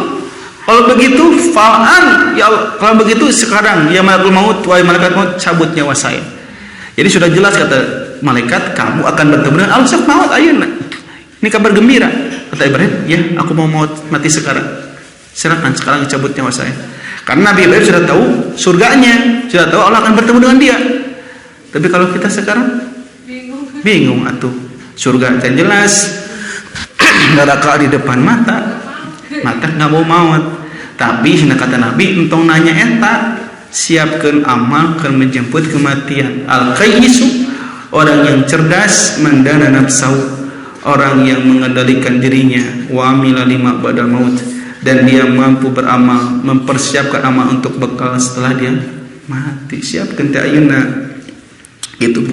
Kalau begitu, fa'an ya Allah, kalau begitu sekarang ya malaikat maut, wahai malaikat maut, cabut nyawa saya. Jadi sudah jelas kata malaikat, kamu akan bertemu dengan Allah sak maut ayeuna. Ini kabar gembira. Kata Ibrahim, ya aku mau mati sekarang. Silakan sekarang cabut nyawa saya. Karena Nabi Ibrahim sudah tahu surganya, sudah tahu Allah akan bertemu dengan dia. Tapi kalau kita sekarang bingung atuh. Surga yang jelas, neraka di depan mata nggak mau maut. Tapi kata Nabi, entong nanya eta, siapkan amal akan menjemput kematian. Al-qayyisu, orang yang cerdas, mendana nafsahu, orang yang mengendalikan dirinya, wa amila lima ba'dal maut, dan dia mampu beramal, mempersiapkan amal untuk bekal setelah dia mati. Siapkan teh ayeuna gitu.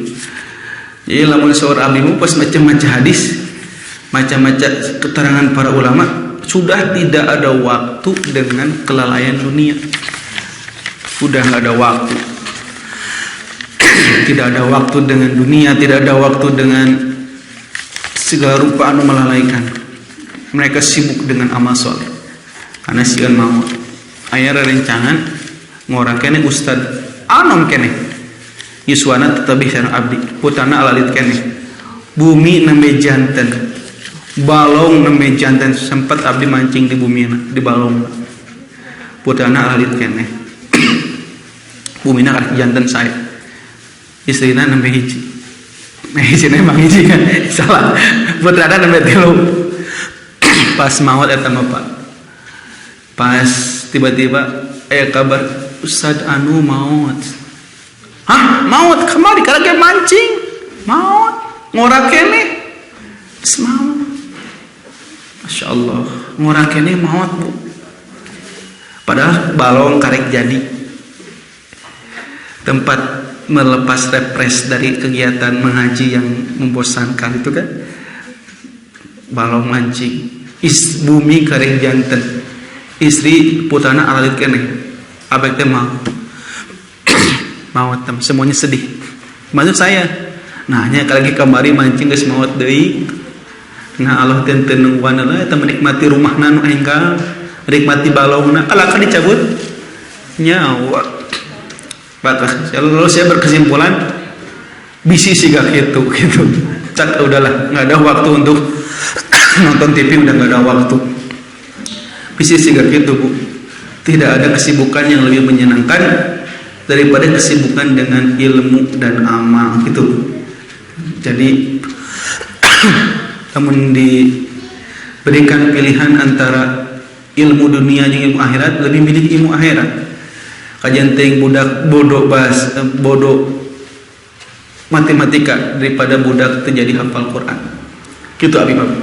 Jadi lamun seorang abdi pas macam-macam hadis, macam-macam keterangan para ulama, sudah tidak ada waktu dengan kelalaian dunia. Sudah nggak ada waktu. Tidak ada waktu dengan dunia, tidak ada waktu dengan segala rupa anu melalaikan. Mereka sibuk dengan amal soleh. Karena sieun mau aya rencangan ngorang kene ustad anom kene yuswana tetapi sareng abdi putana alalit kene bumi nembe janten balong nembe janten sempat abdi mancing di bumi di balong putana alalit kene bumina kan janten saya istrina nembe hiji emang hiji kan salah putana nembe 3 pas maut eta mah Pak. Pas tiba-tiba kabar Ustad anu maut. Hah? Maut? Kemari kalau dia mancing maut ngora kene maut. Masya Allah ngora kene maut Bu. Padahal balong karek jadi tempat melepas repres dari kegiatan mengaji yang membosankan itu kan. Balong mancing bumi karek janten istri putana alalit kene abek teh mau maut semuanya sedih maksud saya nah nya lagi kamari mancing geus maut deui nah Allah teu nungguan lah eta menikmati rumahna nu enggal menikmati balongna kalaka dicabut nyawa Lalu saya berkesimpulan bisi sih gak gitu. Tak udahlah, nggak ada waktu untuk nonton TV, udah nggak ada waktu. Bisi sih gak gitu Bu. Tidak ada kesibukan yang lebih menyenangkan daripada kesibukan dengan ilmu dan amal gitu. Jadi namun diberikan pilihan antara ilmu dunia dan ilmu akhirat, lebih milih ilmu akhirat. Kajian ting budak bodoh matematika daripada budak terjadi hafal Quran. Gitu abi babi.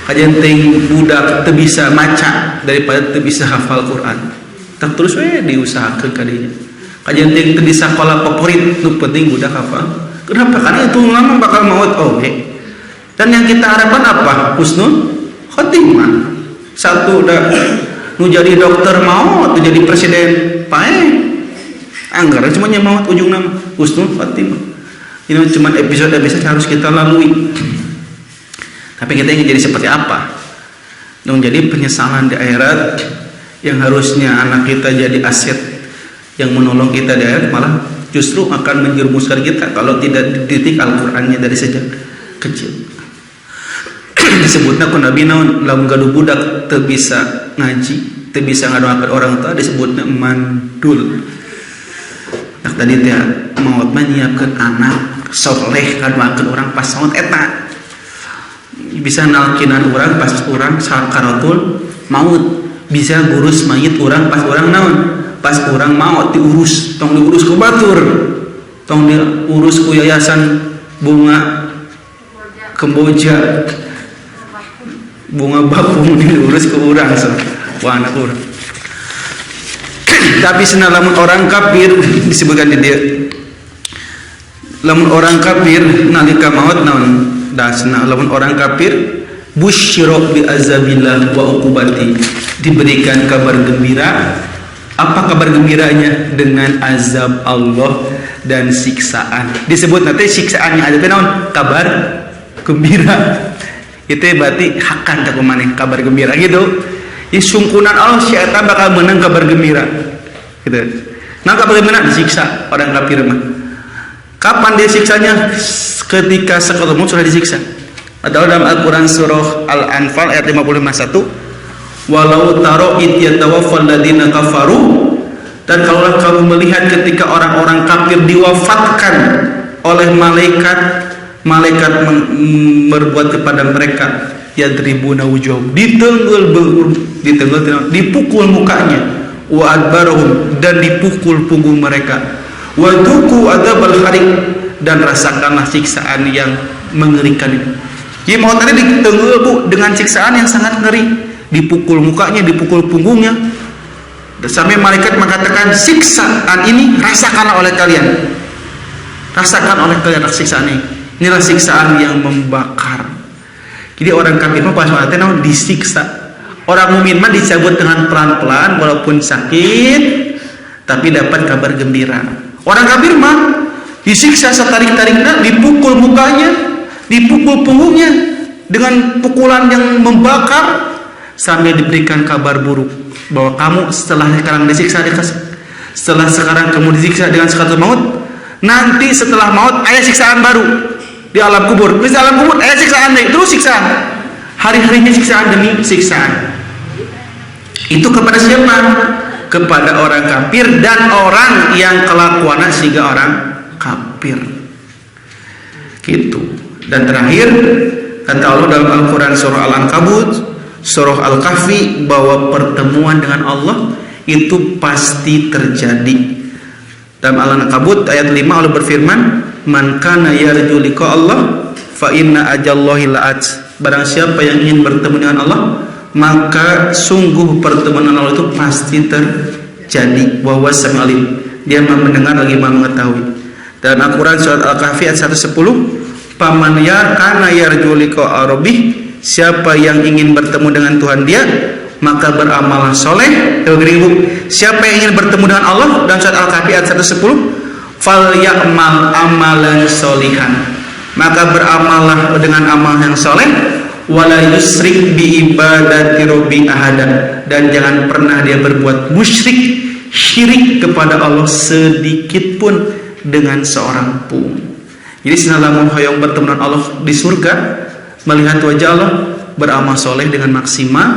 Kajian ting budak teu bisa maca daripada teu bisa hafal Quran. Tak terus diusahakeun kadinya. Kajian ting teu bisa sekolah favorit, nu penting budak hafal. Kenapa? Karena itu lama bakal maut oge. Dan yang kita harapkan apa? Husnul khotimah. Satu udah nu jadi dokter maut, nu jadi presiden pae. Anggaran semuanya maut ujung nama husnul khotimah. Ini cuma episode-episode harus kita lalui. Tapi kita ingin jadi seperti apa? Menjadi penyesalan di akhirat, yang harusnya anak kita jadi aset yang menolong kita di akhirat, malah justru akan menjerumuskan kita kalau tidak dididik Al-Qur'annya dari sejak kecil. Disebutnya ku Nabi naon lamun gaduh budak teu bisa ngaji, teu bisa ngadoakeun orang tua, disebutnya mandul. Nah tadi teh maot mah nyiapkeun anak soleh ngadoakeun orang pas maut eta. Bisa nalkinan orang pas orang sakaratul maut, bisa ngurus mayit orang pas orang naon, pas orang maut diurus, tong diurus ku batur, tong diurus ku yayasan bunga Kemboja, bunga bakung diurus ke orang so. Wah anak orang. Tapi lamun orang kafir disebutkan di dia, lamun orang kafir nalika maut naon dasna, lamun orang kafir busyira bi azabillah wa uqubati, diberikan kabar gembira. Apa kabar gembiranya? Dengan azab Allah dan siksaan. Disebut nanti siksaannya ada naon? Kabar gembira. Itu berarti hakan tak maneh kabar gembira gitu. Sungkunan Allah si eta bakal menang kabar gembira. Gitu. Nah kabar gembira disiksa orang kafir mah. Kapan disiksanya? Ketika sakaratul maut sudah disiksa. Ada dalam Al-Qur'an surah Al-Anfal ayat 55:1, walau taro id yatawaffal ladina kafaru, dan kalaulah kamu melihat ketika orang-orang kafir diwafatkan oleh malaikat berbuat kepada mereka, yadribuna wujuhum, dipukul mukanya, wa adbarahum, dan dipukul punggung mereka, wa duku adzabal harik, dan rasakanlah siksaan yang mengerikan itu. Jadi mau tadi ditenggel Bu dengan siksaan yang sangat ngeri, dipukul mukanya, dipukul punggungnya, sampai malaikat mengatakan siksaan ini rasakanlah oleh kalian, rasakan oleh kalian siksaan ini. Inilah siksaan yang membakar. Jadi orang kafir mah pas mati disiksa. Orang mukmin mah dicabut dengan pelan-pelan walaupun sakit, tapi dapat kabar gembira. Orang kafir mah disiksa setarik-tariknya, dipukul mukanya, dipukul punggungnya dengan pukulan yang membakar, sambil diberikan kabar buruk bahwa kamu setelah sekarang disiksa, setelah sekarang kamu disiksa dengan sakaratul maut, nanti setelah maut ada siksaan baru di alam kubur. Di alam kubur ada siksaan lagi, terus siksaan, hari-harinya siksaan demi siksaan. Itu kepada siapa? Kepada orang kafir dan orang yang kelakuannya sehingga orang kafir gitu. Dan terakhir kata Allah dalam Al-Quran surah Al-Ankabut, surah Al-Kahfi, bahwa pertemuan dengan Allah itu pasti terjadi. Dalam Al-Ankabut ayat 5 Allah berfirman, man kana yarju liqa Allah fa inna ajallahi la'at, barang siapa yang ingin bertemu dengan Allah maka sungguh pertemuan Allah itu pasti terjadi. Wa huwa samiul alim, dia Maha mendengar lagi Maha mengetahui. Dalam Al-Quran surat Al-Kahfi ayat 110, paman ya kana yarju liqa rabbih, siapa yang ingin bertemu dengan Tuhan dia maka beramal soleh. Siapa yang ingin bertemu dengan Allah, dan surat Al-Kahfi ayat 110, fal ya'mal amalan solihan, maka beramallah dengan amal yang soleh, wala yusrik bi ibadati rabbi ahada, dan jangan pernah dia berbuat musyrik syirik kepada Allah sedikit pun dengan seorang pun. Jadi senalamun hoyong bertemu dengan Allah di surga, melihat wajah Allah, beramal soleh dengan maksimal,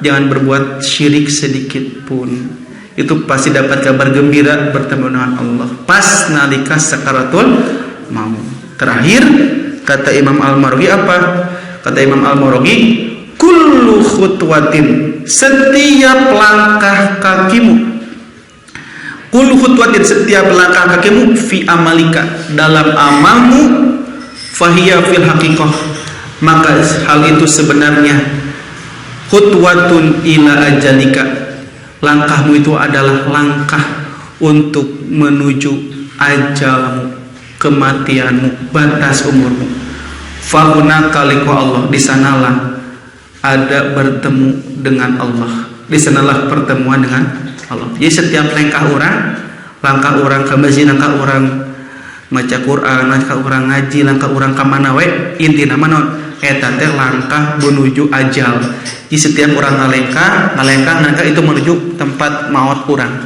jangan berbuat syirik sedikit pun. Itu pasti dapat kabar gembira bertemu dengan Allah pas nalika sakaratul maut. Terakhir kata Imam Al-Marwazi apa? Kata Imam Al-Marwazi, kullu khutwatin, setiap langkah kakimu, kullu khutwatin, setiap langkah kakimu, fi amalika, dalam amalmu, fahiya fil haqiqah, maka hal itu sebenarnya khutwatun ila ajalika, langkahmu itu adalah langkah untuk menuju ajalmu, kematianmu, batas umurmu. Fahunaka liqa Allah, di sanalah ada bertemu dengan Allah, di sanalah pertemuan dengan Allah. Jadi setiap langkah orang ke masjid, langkah orang maca Quran, langkah orang ngaji, langkah orang ka mana we, intina mah eta teh langkah menuju ajal. Di setiap orang ngalengkah itu menuju tempat maut orang.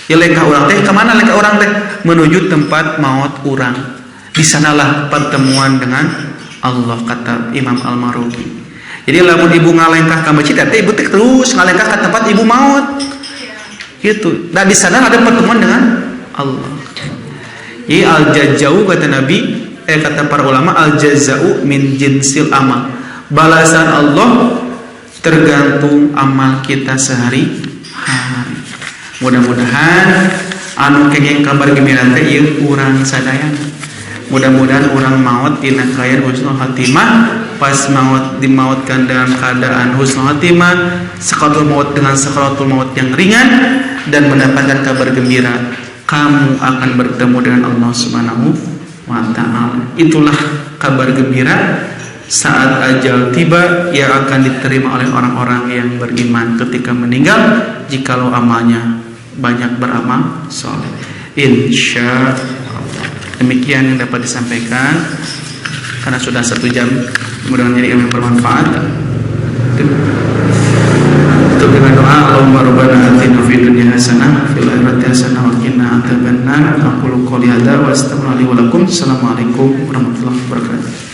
Ya lengkah orang teh kemana lengkah orang teh? Menuju tempat maut orang. Di sanalah pertemuan dengan Allah, kata Imam Al-Marwazi. Jadi lamun ibu ngalengkah ka masjid teh ibu teh terus ngalengkah ke tempat ibu maut. Gitu. Dan di sana ada pertemuan dengan Allah. Jadi al-jazau kata Nabi, kata para ulama, al-jazau min jinsil amal. Balasan Allah tergantung amal kita sehari-hari. Mudah-mudahan anu kenging kabar gembira teh ieu urang sadayana. Mudah-mudahan urang maut dina kayan husnul khatimah, pas maut dimautkan dalam keadaan husnul khatimah, sakaratul maut dengan sakaratul maut yang ringan, dan mendapatkan kabar gembira kamu akan bertemu dengan Allah Subhanahu wa ta'ala. Itulah kabar gembira saat ajal tiba yang akan diterima oleh orang-orang yang beriman ketika meninggal, jikalau amalnya banyak beramal soleh. Insya Allah. Demikian yang dapat disampaikan karena sudah 1 jam. Mudah-mudahan jadi ilmu yang bermanfaat. Tutup dengan doa, Allahumma rabbana atina fid dunya hasanah fil akhirati hasanah wa qina adzabannar. Aqulu qouli hadza wa astaghfirullahi wa lakum. Assalamualaikum warahmatullahi wabarakatuh.